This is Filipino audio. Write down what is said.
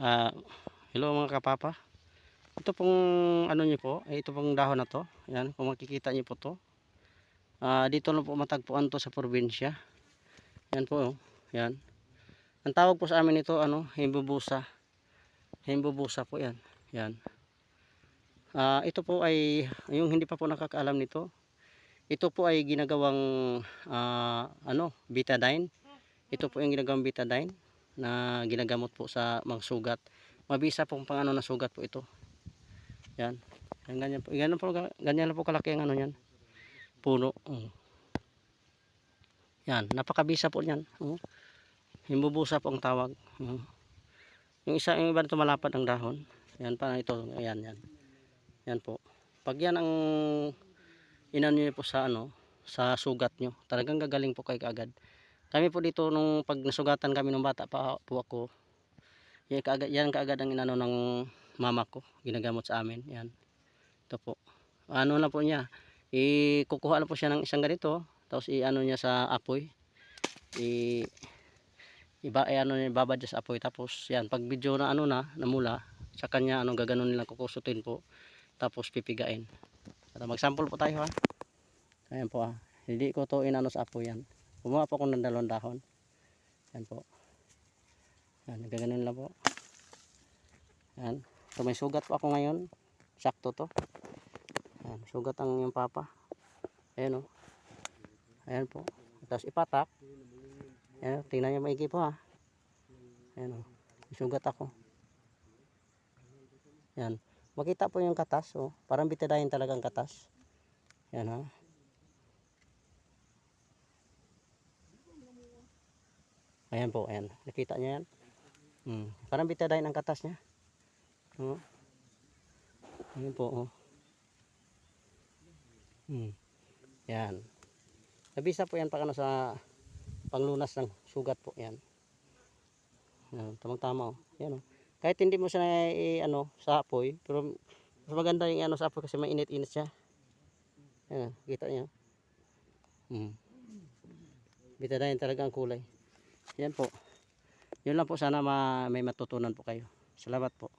Ah, Hello mga kapapa. Ito pong ano niyo po, ito pong dahon na to. Yan, kung makikita niyo po to. Dito lang po matagpuan to sa probinsya. Yan po, oh. Yan. Ang tawag po sa amin ito ano, himbubusa. Himbubusa po 'yan. Yan. Ito po ay yung hindi pa po nakakaalam nito. Ito po ay ginagawang ano, betadine. Ito po yung ginagawang betadine na ginagamot po sa mga sugat. Mabisa pong pang ano na sugat po ito. Yan. Yan ganyan po. Ganyan lang po kalaki ang ano niyan. Puno. Yan, napakabisa po niyan. Himbubusa po ang tawag. Yung iba nito malapad ang dahon. Yan pa ito, ayan yan. Yan po. Pag yan ang inano niyo po sa ano, sa sugat niyo, talagang gagaling po kayo kaagad. Kami po dito nung pag nasugatan kami nung bata pa po ako, yan kaagad ang inano ng mama ko, ginagamot sa amin. Yan. Ito po. Ano na po niya, kukuha na po siya ng isang ganito, tapos i-ano niya sa apoy. Ano niya, babad niya sa apoy, tapos yan, pag medyo na ano na, namula, sa kanya ano gaganon nilang kukusutin po, tapos pipigain. At mag-sample po tayo ha. Ayan po ha. Hindi ko to inano sa apoy yan. Kumuha po ako ng 2 dahon. Yan po. Yan, gaganon lang po. Yan. So may sugat po ako ngayon. Sakto to. Yan, sugat ang yung papa. Ayan o. Ayan po. Tapos ipatak. Ayan, tingnan niyo maigi po ha. Ayan o. Sugat ako. Yan. Makita po yung katas. Oh. Parang bitadahin talagang katas. Yan ha. Ayan po. Ayan. Nakita niyo yan. Parang bitadahin ang katas niya. Oh. Ayan po. Oh. Yan. Nabisa po yan pag ano sa panglunas ng sugat po. Yan. Yan. Tamang-tama. Oh. Yan oh. Kahit hindi mo siya ano sa apoy, pero mas maganda yung ano sa apoy kasi mainit-init siya. Yan, kita niyo. Bitadahin talaga ang kulay. Yan po. Yun lang po, sana may matutunan po kayo. Salamat po.